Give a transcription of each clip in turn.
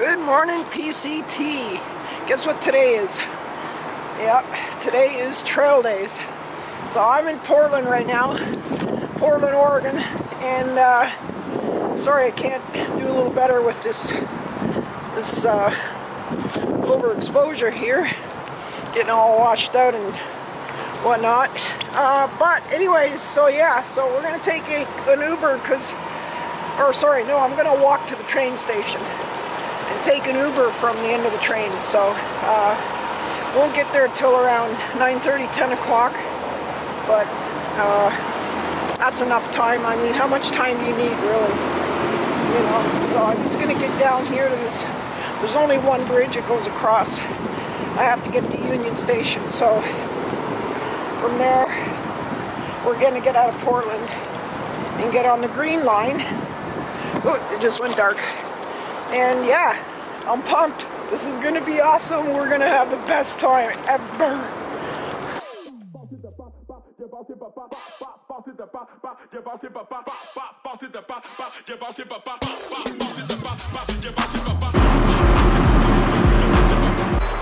Good morning, PCT. Guess what today is? Yep, today is trail days. So I'm in Portland right now, Portland, Oregon, and sorry I can't do a little better with this overexposure here, getting all washed out and whatnot. But anyways, so yeah, so we're gonna take an Uber I'm gonna walk to the train station and take an Uber from the end of the train. So won't get there till around 9:30, 10 o'clock, but that's enough time. I mean, how much time do you need, really? You know, so I'm just gonna get down here to this. There's only one bridge it goes across. I have to get to Union Station, so from there we're gonna get out of Portland and get on the Green Line. Oh, it just went dark. And yeah, I'm pumped. This is gonna be awesome. We're gonna have the best time ever.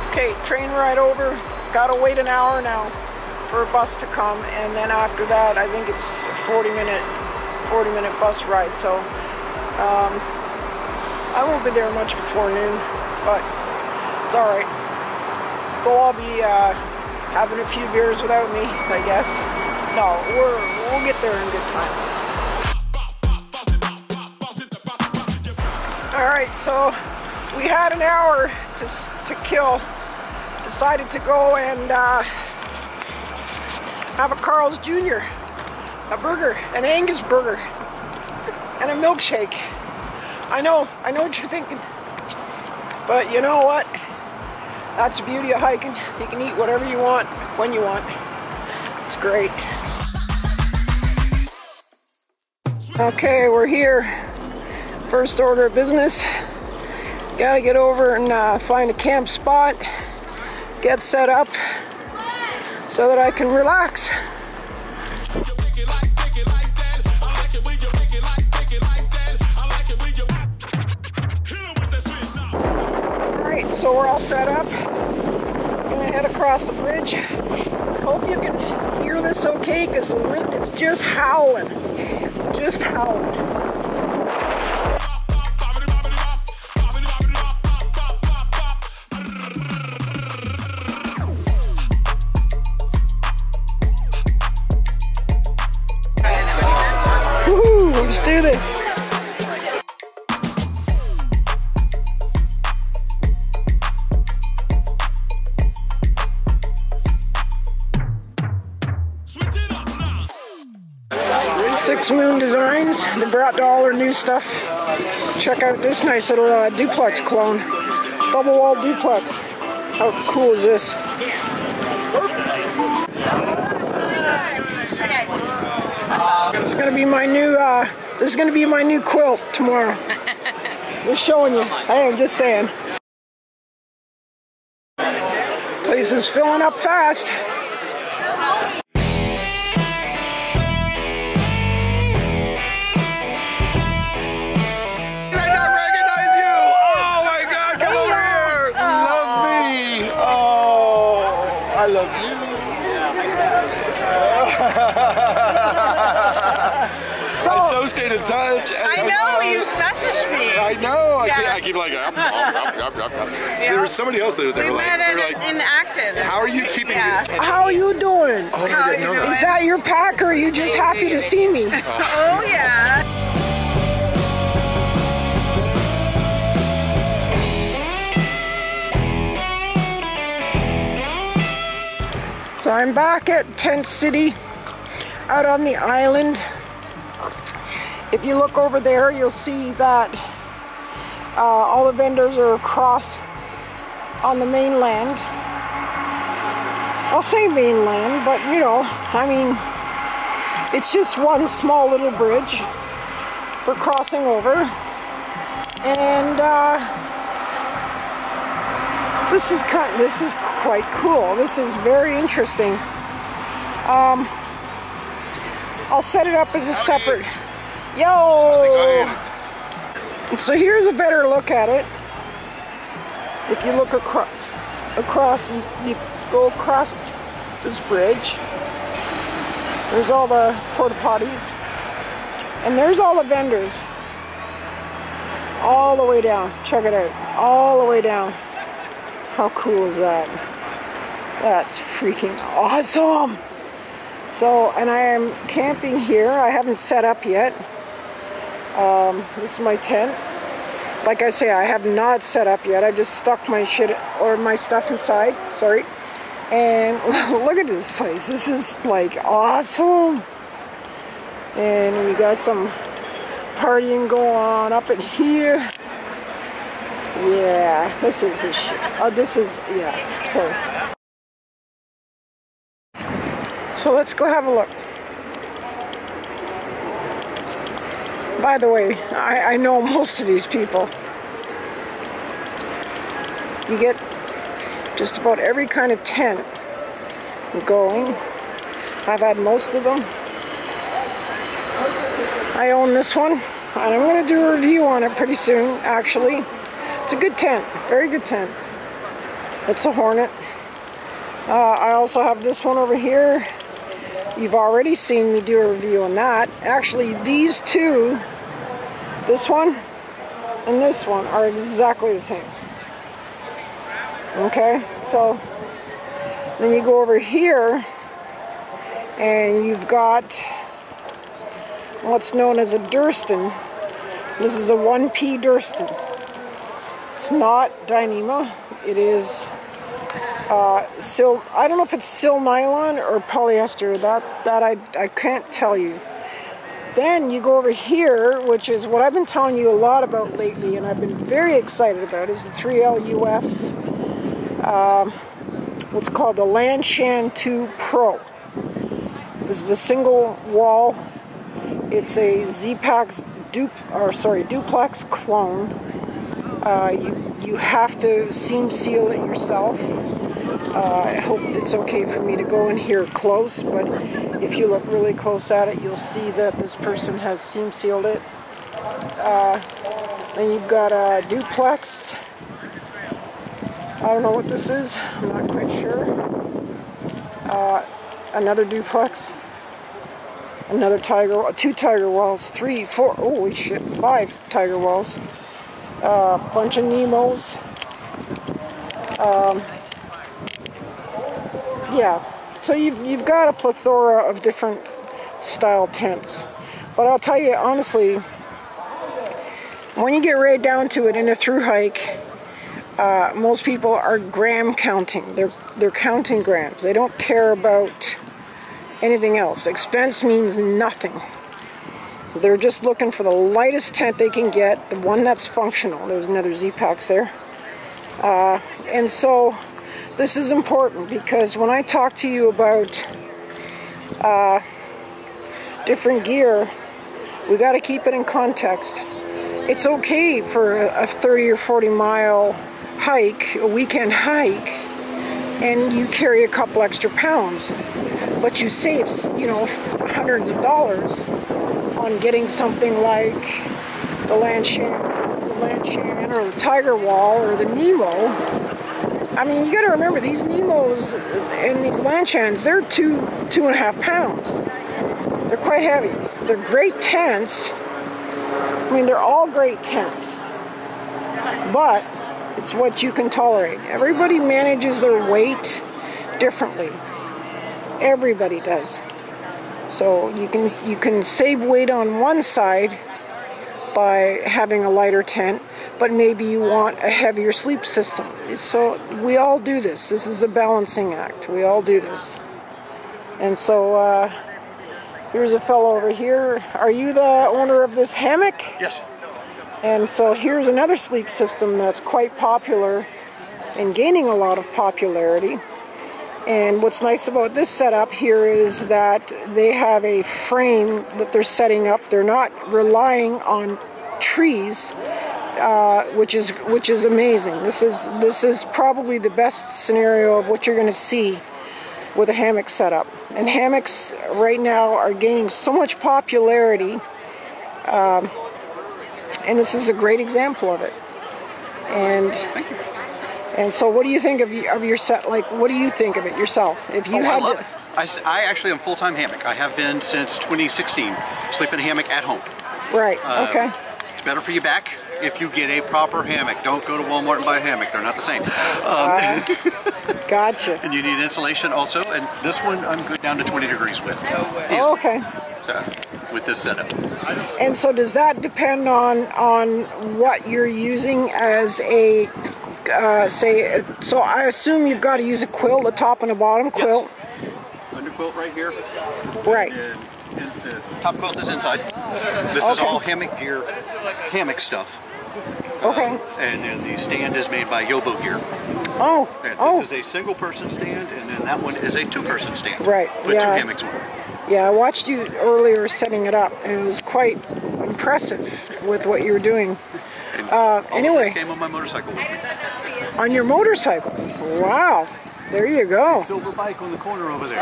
Okay, train ride over. Gotta wait an hour now for a bus to come, and then after that I think it's a 40 minute bus ride. So I won't be there much before noon, but it's alright. They'll all be having a few beers without me, I guess. No, we'll get there in good time. Alright, so we had an hour to kill. Decided to go and have a Carl's Jr., a burger, an Angus burger, and a milkshake. I know what you're thinking, but you know what? That's the beauty of hiking. You can eat whatever you want, when you want. It's great. Okay, we're here. First order of business. Gotta get over and find a camp spot, get set up so that I can relax. Alright, so we're all set up. Gonna head across the bridge. Hope you can hear this okay, because the wind is just howling. Just howling. Let's do this. Six Moon Designs. They brought all their new stuff. Check out this nice little duplex clone. Double wall duplex. How cool is this? It's gonna be my new. This is gonna be my new quilt tomorrow. Just showing you. I am just saying. Place is filling up fast. I love you. I so stayed in touch. I know, you messaged me. I know. Yeah. I keep like, There was somebody else there. We met in Acton. How are you keeping it? How are you doing? Oh, I didn't know that. Is that your pack, or are you just happy to see me? Oh, yeah. So I'm back at Tent City, out on the island. If you look over there, you'll see that all the vendors are across on the mainland. I'll say mainland, but you know, I mean, it's just one small little bridge for crossing over. And this is quite cool. This is very interesting. I'll set it up as a separate. Yo! So here's a better look at it. if you look across, you go across this bridge. There's all the porta potties, and there's all the vendors. All the way down. Check it out. All the way down. How cool is that? That's freaking awesome. So, and I am camping here. I haven't set up yet. This is my tent. Like I say, I have not set up yet. I just stuck my shit or my stuff inside. Sorry. And look at this place. This is like awesome. And we got some partying going on up in here. Yeah, this is the shit. Yeah. So let's go have a look. By the way, I know most of these people. You get just about every kind of tent going. I've had most of them. I own this one, and I'm going to do a review on it pretty soon, actually. It's a good tent, very good tent. It's a Hornet. I also have this one over here. You've already seen me do a review on that. Actually, these two, this one and this one, are exactly the same. Okay, so then you go over here and you've got what's known as a Durston. This is a 1P Durston. It's not Dyneema. It is silk. I don't know if it's sil nylon or polyester. That I can't tell you. Then you go over here, which is what I've been telling you a lot about lately, and I've been very excited about, is the 3LUF. What's called the Lanshan 2 Pro. This is a single wall. It's a Z-Pax duplex clone. You have to seam seal it yourself. I hope it's okay for me to go in here close, but if you look really close at it, you'll see that this person has seam sealed it. Then you've got a duplex. I don't know what this is. I'm not quite sure. Another duplex. Another tiger, 2 tiger walls, 3, 4, holy shit, 5 tiger walls. Bunch of Nemos. Yeah, so you've got a plethora of different style tents. But I'll tell you honestly, when you get right down to it in a thru hike, most people are gram counting. They're counting grams. They don't care about anything else. Expense means nothing. They're just looking for the lightest tent they can get, the one that's functional. There's another Z-Pax there. And so this is important because when I talk to you about different gear, we got to keep it in context. It's okay for a 30 or 40 mile hike, a weekend hike, and you carry a couple extra pounds, but you save, hundreds of dollars on getting something like the Lanshan or the Tiger Wall or the Nemo. I mean, you got to remember, these Nemos and these Lanshans, they're 2.5 pounds. They're quite heavy. They're great tents. I mean, they're all great tents, but it's what you can tolerate. Everybody manages their weight differently. Everybody does. So you can save weight on one side by having a lighter tent, but maybe you want a heavier sleep system. So we all do this. This is a balancing act. We all do this. And so here's a fellow over here. Are you the owner of this hammock? Yes. And so here's another sleep system that's quite popular and gaining a lot of popularity. And what's nice about this setup here is that they have a frame that they're setting up. They're not relying on trees, which is amazing. This is probably the best scenario of what you're going to see with a hammock setup. And hammocks right now are gaining so much popularity, and this is a great example of it. And And so what do you think of your set? Like, what do you think of it yourself? If you had to... I actually am full-time hammock. I have been since 2016. Sleep in a hammock at home. Right, okay. It's better for your back if you get a proper hammock. Don't go to Walmart and buy a hammock. They're not the same. Gotcha. And you need insulation also. And this one I'm good down to 20 degrees with. Oh, okay. So, with this setup. And so does that depend on what you're using as a... say, so I assume you've got to use a quilt, the top and the bottom quilt. Yes. Under quilt right here. Right. And the top quilt is inside. This is all hammock gear, hammock stuff. Okay. And then the stand is made by Yobo Gear. Oh. And this is a single person stand, and then that one is a 2-person stand. Right. Put 2 hammocks on. Yeah, I watched you earlier setting it up, and it was quite impressive with what you were doing. Anyway, this came on my motorcycle with me. On your motorcycle? Wow. There you go. Silver bike on the corner over there.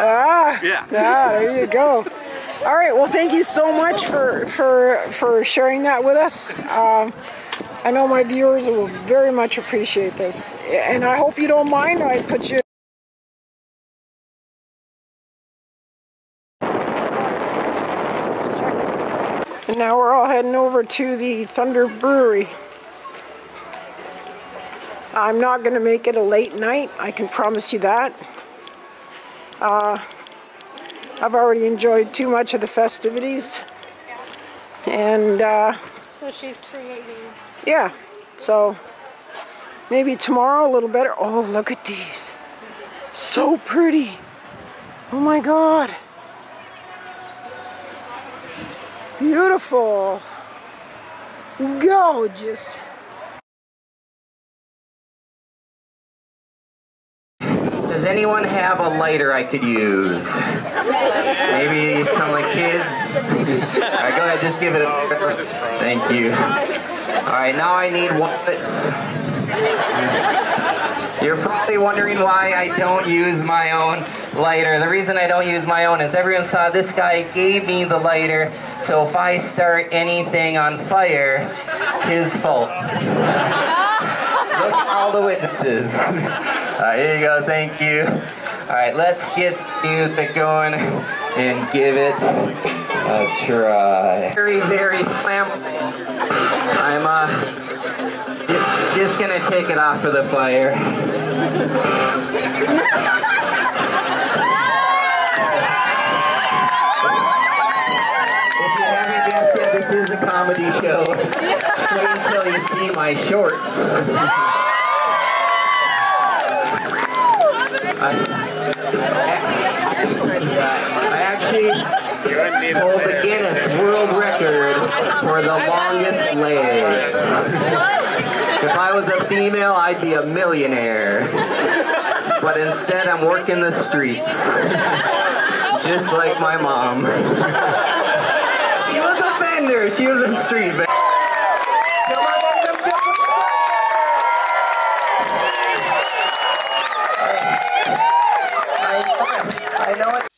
Yeah. There you go. All right. Well, thank you so much for sharing that with us. I know my viewers will very much appreciate this, and I hope you don't mind. I put you. And now we're all heading over to the Thunder Brewery. I'm not going to make it a late night, I can promise you that. I've already enjoyed too much of the festivities. And so she's creating. Yeah, so maybe tomorrow a little better. Oh, look at these. So pretty. Oh my God. Beautiful. Gorgeous. Does anyone have a lighter I could use? Maybe some of the kids? Alright, go ahead, just give it a... Thank you. Alright, now I need wallets. You're probably wondering why I don't use my own lighter. The reason I don't use my own is everyone saw this guy gave me the lighter, so if I start anything on fire, his fault. Look at all the witnesses. Alright, here you go, thank you. Alright, let's get music going and give it a try. Very, very flammable. I'm just gonna take it off for the fire. If you haven't guessed yet, this is a comedy show. Wait until you see my shorts. I actually hold the Guinness World Record for the longest legs. If I was a female, I'd be a millionaire. But instead, I'm working the streets. Just like my mom. She was a vendor. She was a street vendor. I know it's...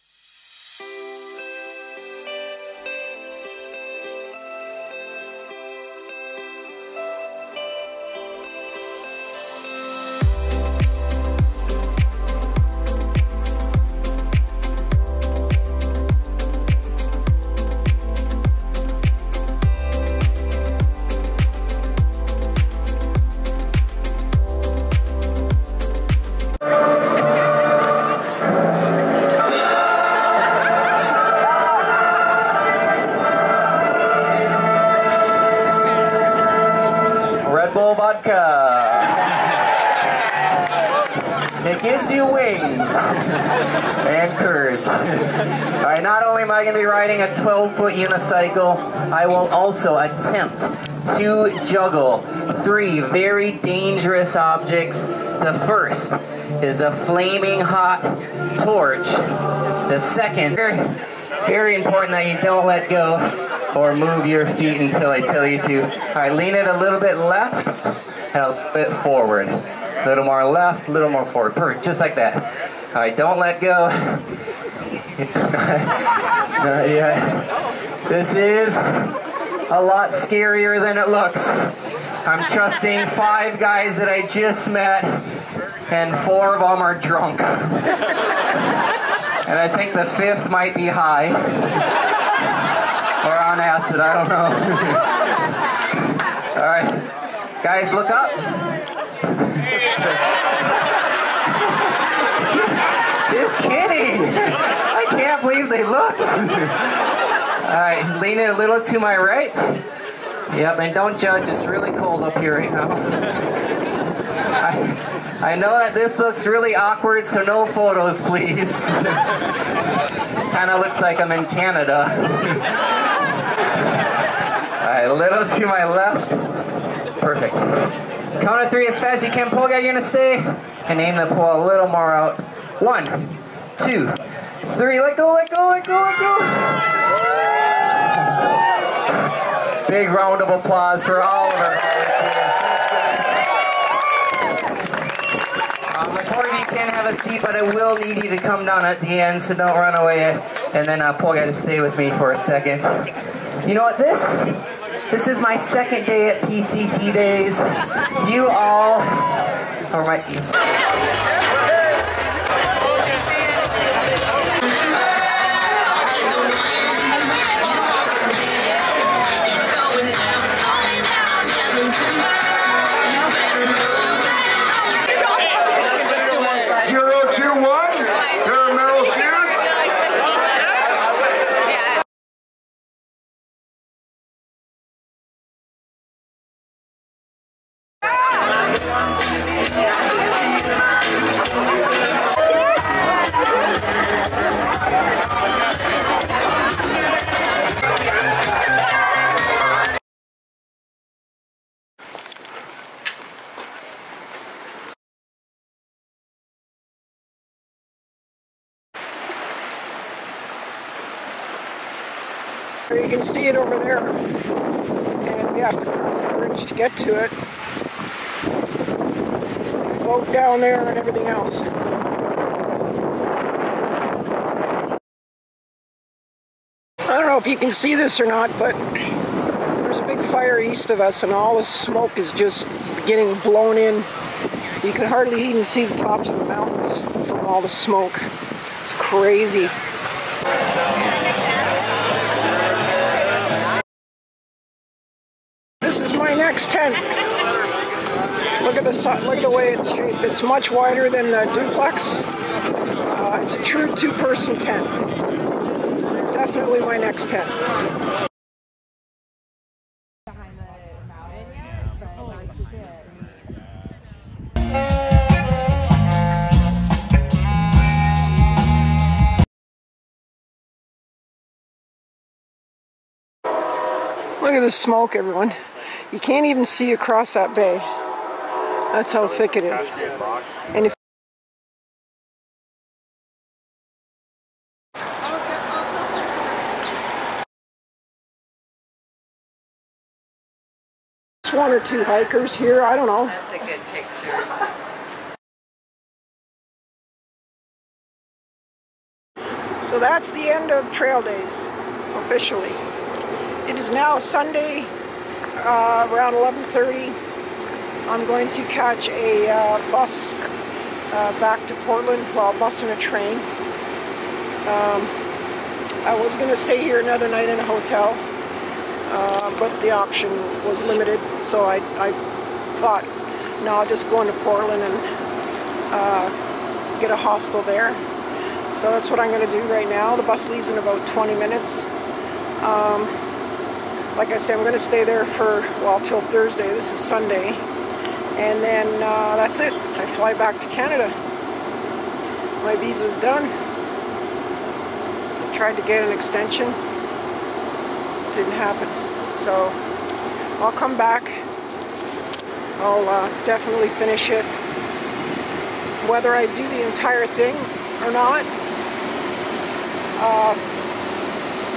It gives you wings and courage. Alright, not only am I going to be riding a 12-foot unicycle, I will also attempt to juggle 3 very dangerous objects. The first is a flaming hot torch. The second, very important that you don't let go or move your feet until I tell you to. Alright, lean it a little bit left and a little bit forward. A little more left, a little more forward. Perfect, just like that. Alright, don't let go. Yeah. This is a lot scarier than it looks. I'm trusting 5 guys that I just met and 4 of them are drunk. And I think the 5th might be high. Or on acid, I don't know. Alright, guys, look up. Just kidding. I can't believe they looked. Alright, lean it a little to my right. Yep, and don't judge, it's really cold up here right now. I know that this looks really awkward, so no photos, please. Kind of looks like I'm in Canada. Alright, a little to my left. Perfect. Count of 3 as fast as you can. Pull guy, you're gonna stay. And aim the pull a little more out. 1, 2, 3. Let go, let go, let go, let go. Big round of applause for all of our volunteers. Both of you can have a seat, but I will need you to come down at the end, so don't run away. And then Paul got to stay with me for a second. You know what, this is my 2nd day at PCT Days. You all are my... You can see it over there, and we have to cross the bridge to get to it. Boat down there and everything else. I don't know if you can see this or not, but there's a big fire east of us, and all the smoke is just getting blown in. You can hardly even see the tops of the mountains from all the smoke. It's crazy. This is my next tent. Look at the way it's shaped. It's much wider than the duplex. It's a true 2-person tent. Definitely my next tent. Look at the smoke, everyone. You can't even see across that bay. That's how thick it is. And if there's 1 or 2 hikers here, I don't know. That's a good picture. So that's the end of Trail Days, officially. It is now Sunday, around 11:30. I'm going to catch a bus back to Portland, well, a bus and a train. I was going to stay here another night in a hotel, but the option was limited, so I thought, no, I'll just go into Portland and get a hostel there. So that's what I'm going to do right now. The bus leaves in about 20 minutes. Like I said, I'm going to stay there for, well, till Thursday. This is Sunday. And then that's it. I fly back to Canada. My visa's done. Tried to get an extension. Didn't happen. So I'll come back. I'll definitely finish it. Whether I do the entire thing or not,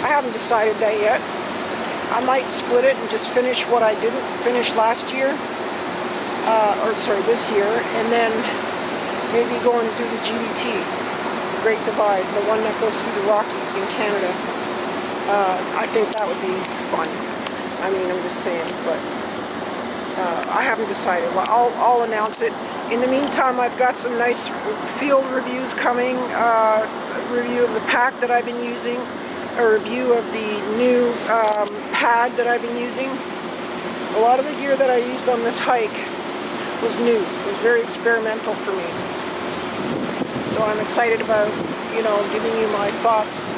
I haven't decided that yet. I might split it and just finish what I didn't finish last year, this year, and then maybe go and do the GDT, Great Divide, the one that goes through the Rockies in Canada. I think that would be fun. I mean, I'm just saying, but I haven't decided. Well, I'll announce it In the meantime, I've got some nice field reviews coming, a review of the pack that I've been using, a review of the new pad that I've been using. A lot of the gear that I used on this hike was new. It was very experimental for me. So I'm excited about, you know, giving you my thoughts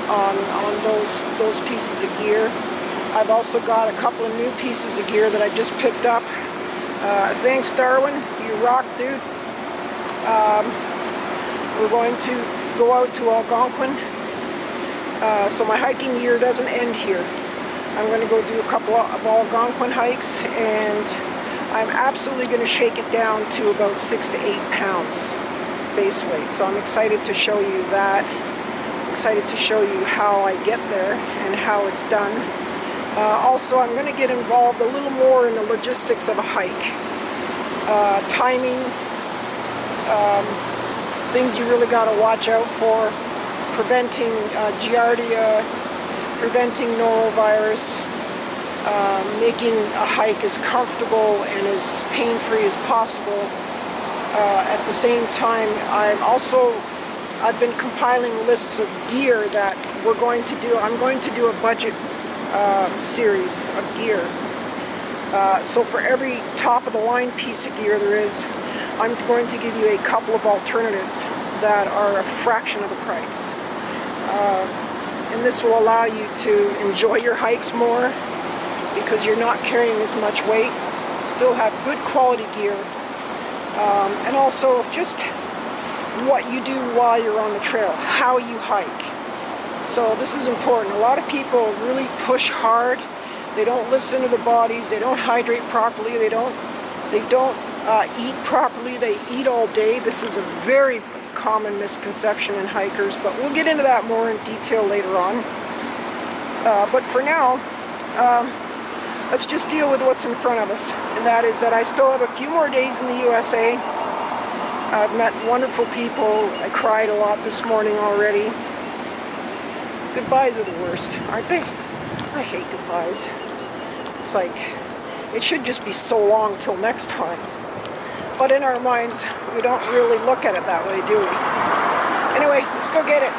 on those pieces of gear. I've also got a couple of new pieces of gear that I just picked up. Thanks, Darwin. You rock, dude. We're going to go out to Algonquin. So my hiking year doesn't end here. I'm going to go do a couple of Algonquin hikes, and I'm absolutely going to shake it down to about 6 to 8 pounds base weight. So I'm excited to show you that. Excited to show you how I get there and how it's done. Also, I'm going to get involved a little more in the logistics of a hike. Timing, things you really got to watch out for, preventing giardia, preventing norovirus, making a hike as comfortable and as pain-free as possible. At the same time, I've been compiling lists of gear that we're going to do. I'm going to do a budget series of gear. So for every top-of-the-line piece of gear there is, I'm going to give you a couple of alternatives that are a fraction of the price. And this will allow you to enjoy your hikes more because you're not carrying as much weight, still have good quality gear, and also just what you do while you're on the trail, how you hike. So this is important. A lot of people really push hard. They don't listen to the bodies. They don't hydrate properly. They don't eat properly. They eat all day. This is a very common misconception in hikers, but we'll get into that more in detail later on. But for now, let's just deal with what's in front of us, and that is that I still have a few more days in the USA. I've met wonderful people. I cried a lot this morning already. Goodbyes are the worst, aren't they? I hate goodbyes. It's like, it should just be so long till next time. But in our minds, we don't really look at it that way, do we? Anyway, let's go get it.